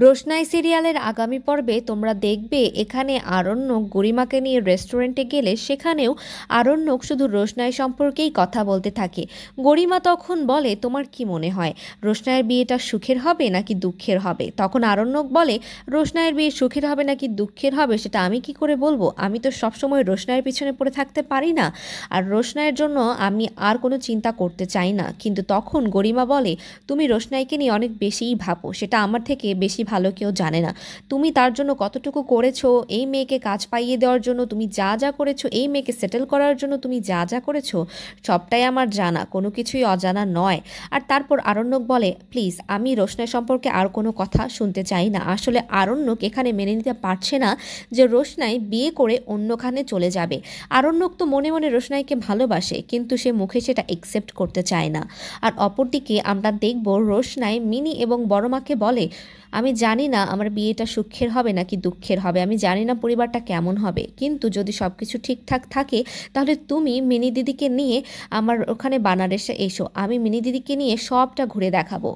রোশনাই সিরিয়ালের আগামী পর্বে তোমরা দেখবে এখানে আরণ্যক গরিমাকে নিয়ে রেস্টুরেন্টে গেলে সেখানেও আরণ্যক শুধু রোশনাই সম্পর্কেই কথা বলতে থাকে। গরিমা তখন বলে, তোমার কি মনে হয় রোশনাইয়ের বিয়েটা সুখের হবে নাকি দুঃখের হবে? তখন আরণ্যক বলে, রোশনাইয়ের বিয়ে সুখের হবে নাকি দুঃখের হবে সেটা আমি কি করে বলবো? আমি তো সবসময় রোশনাইয়ের পিছনে পড়ে থাকতে পারি না, আর রোশনাইয়ের জন্য আমি আর কোনো চিন্তা করতে চাই না। কিন্তু তখন গরিমা বলে, তুমি রোশনাইকে নিয়ে অনেক বেশিই ভাবো, সেটা আমার থেকে বেশি ভালো কেউ জানে না। তুমি তার জন্য কতটুকু করেছো, এই মেয়েকে কাজ পাইয়ে দেওয়ার জন্য তুমি যা যা করেছো, এই মেয়েকে সেটেল করার জন্য তুমি যা যা করেছো, সবটাই আমার জানা, কোনো কিছুই অজানা নয়। আর তারপর আরণ্যক বলে, প্লিজ আমি রোশনাই সম্পর্কে আর কোনো কথা শুনতে চাই না। আসলে আরণ্যক এখানে মেনে নিতে পারছে না যে রোশনাই বিয়ে করে অন্যখানে চলে যাবে। আরণ্যক তো মনে মনে রোশনাইকে ভালোবাসে, কিন্তু সে মুখে সেটা একসেপ্ট করতে চায় না। আর অপরদিকে আমরা দেখব রোশনাই মিনি এবং বড়মাকে বলে, আমি জানি না আমার বিয়েটা সুখের হবে নাকি দুঃখের হবে, আমি জানি না পরিবারটা কেমন হবে, কিন্তু যদি সব কিছু ঠিকঠাক থাকে তাহলে তুমি মিনি দিদিকে নিয়ে আমার ওখানে বানারসে এসো, আমি মিনি দিদিকে নিয়ে সবটা ঘুরে দেখাবো।